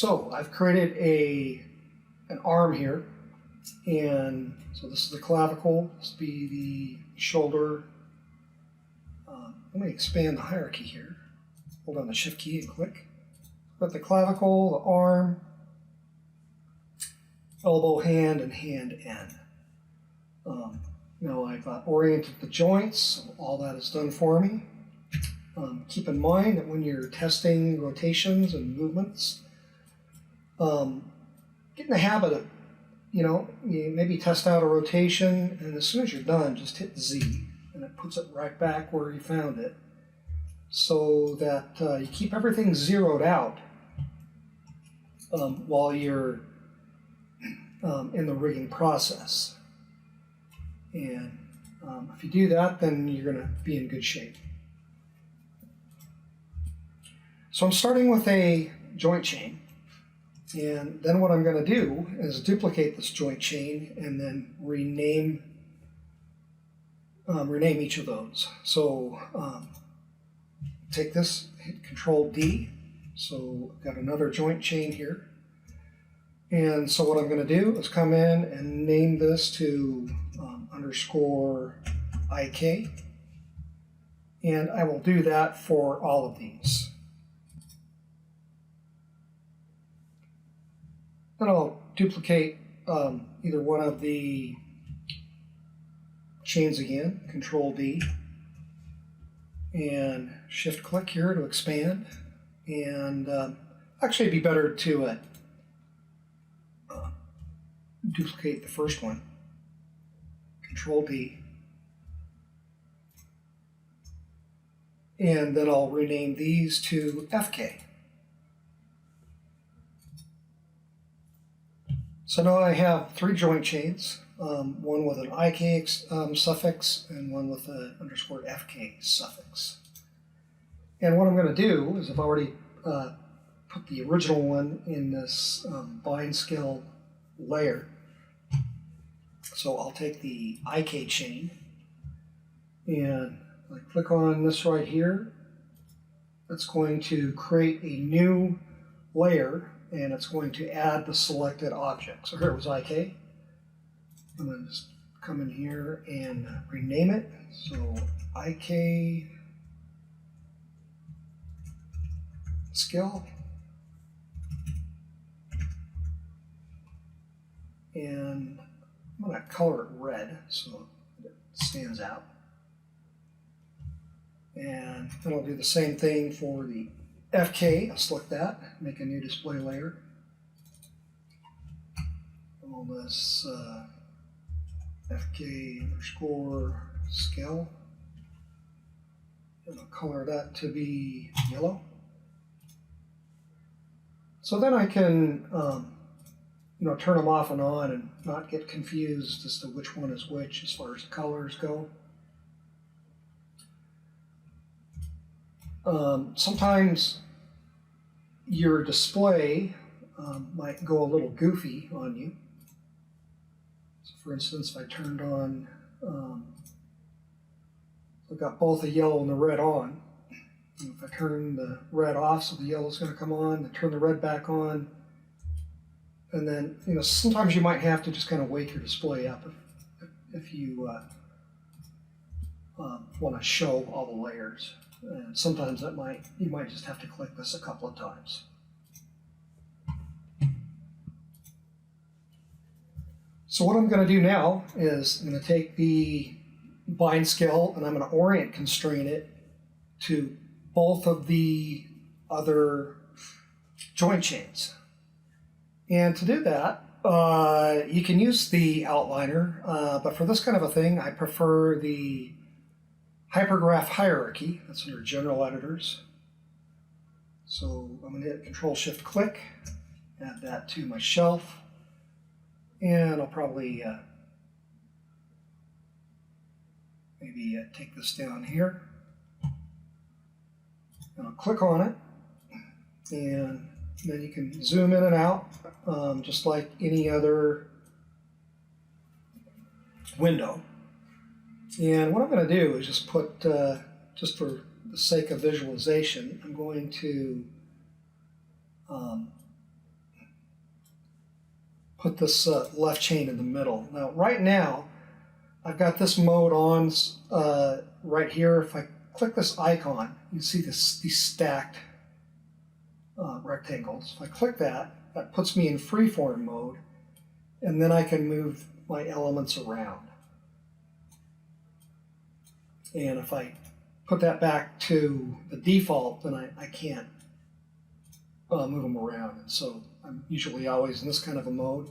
So I've created an arm here, and so this is the clavicle, this will be the shoulder. Let me expand the hierarchy here. Hold on the shift key and click. Got the clavicle, the arm, elbow, hand, and hand end. Now I've oriented the joints, so all that is done for me. Keep in mind that when you're testing rotations and movements, get in the habit of, you maybe test out a rotation, and as soon as you're done, just hit Z, and it puts it right back where you found it, so that you keep everything zeroed out while you're in the rigging process. And if you do that, then you're going to be in good shape. So I'm starting with a joint chain, and then what I'm going to do is duplicate this joint chain and then rename each of those. So take this, hit Control D, so I've got another joint chain here. And so what I'm going to do is come in and name this to underscore IK, and I will do that for all of these. Then I'll duplicate either one of the chains again, Control D, and shift click here to expand. And actually it'd be better to duplicate the first one, Control D, and then I'll rename these to FK. So now I have three joint chains, one with an IK suffix and one with an underscore FK suffix. And what I'm going to do is I've already put the original one in this bind scale layer. So I'll take the IK chain and I click on this right here. That's going to create a new layer, and it's going to add the selected object. So here it was IK. I'm going to just come in here and rename it. So IK skill. And I'm going to color it red so it stands out. And then I'll do the same thing for the FK. I'll select that, make a new display layer. Call this FK underscore scale. And I'll color that to be yellow. So then I can turn them off and on and not get confused as to which one is which as far as colors go. Sometimes your display might go a little goofy on you. So for instance, if I turned on, I've got both the yellow and the red on. And if I turn the red off, so the yellow is going to come on, and turn the red back on, and then sometimes you might have to just kind of wake your display up if you want to show all the layers. And sometimes you might just have to click this a couple of times. So what I'm going to do now is I'm going to take the bind scale and I'm going to orient constrain it to both of the other joint chains. And to do that, you can use the outliner, but for this kind of a thing, I prefer the hypergraph hierarchy. That's under General Editors. So I'm going to hit Control-Shift-Click, add that to my shelf, and I'll probably maybe take this down here. And I'll click on it, and then you can zoom in and out just like any other window. And what I'm going to do is just put, just for the sake of visualization, I'm going to put this left chain in the middle. Now, right now, I've got this mode on right here. If I click this icon, you see these stacked rectangles. If I click that, that puts me in freeform mode, and then I can move my elements around. And if I put that back to the default, then I can't move them around. And so I'm usually always in this kind of a mode.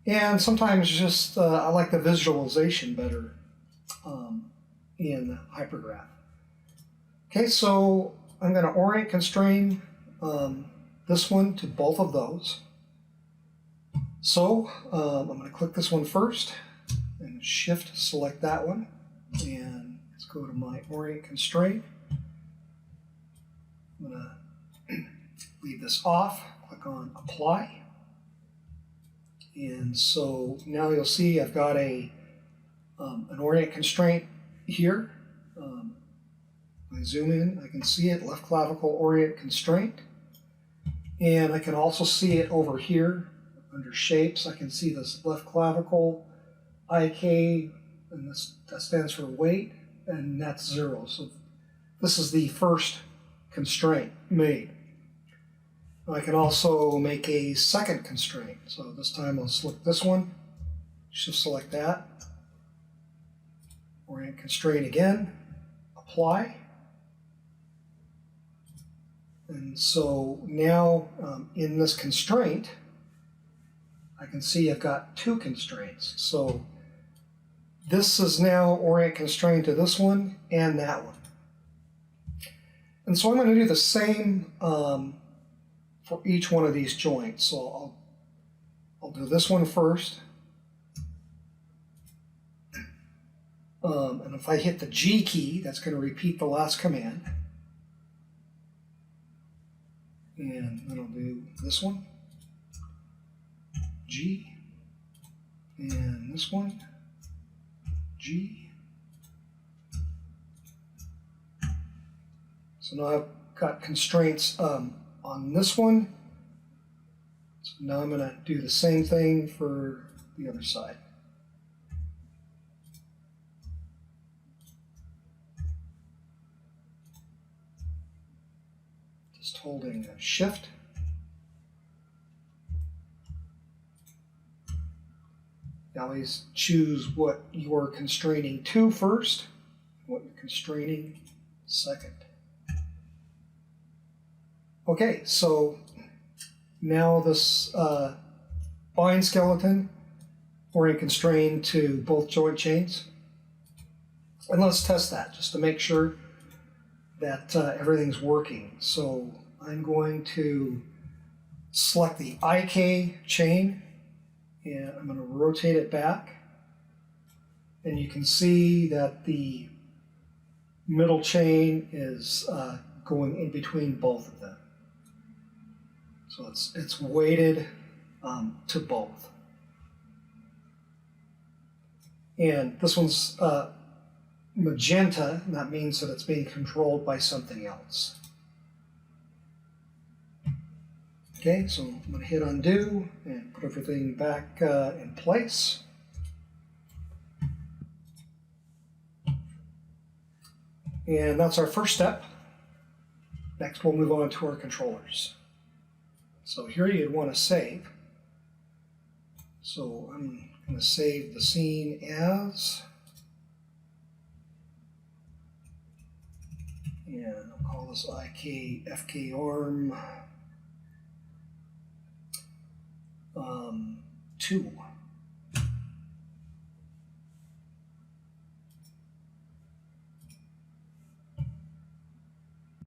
And sometimes just I like the visualization better in hypergraph. Okay, so I'm going to orient constrain this one to both of those. So I'm going to click this one first and shift select that one, and let's go to my orient constraint. I'm going to leave this off, click on apply, and so now you'll see I've got an orient constraint here. I zoom in, I can see it, left clavicle orient constraint, and I can also see it over here under shapes. I can see this left clavicle IK, and that stands for weight, and that's 0. So this is the first constraint made. I can also make a second constraint. So this time I'll select this one, shift select that, orient constraint again, apply. And so now in this constraint, I can see I've got two constraints. So this is now orient constrained to this one and that one. And so I'm going to do the same for each one of these joints. So I'll do this one first. And if I hit the G key, that's going to repeat the last command. And then I'll do this one, G, and this one, G. So now I've got constraints on this one. So now I'm going to do the same thing for the other side. Just holding shift. You always choose what you're constraining to first, what you're constraining second. Okay, so now this bind skeleton, orient constrained to both joint chains. And let's test that just to make sure that everything's working. So I'm going to select the IK chain, and I'm going to rotate it back. And you can see that the middle chain is going in between both of them. So it's weighted to both. And this one's magenta, and that means that it's being controlled by something else. Okay, so I'm going to hit undo and put everything back in place. And that's our first step. Next we'll move on to our controllers. So here you'd want to save. So I'm going to save the scene as, and I'll call this IK FK arm 2.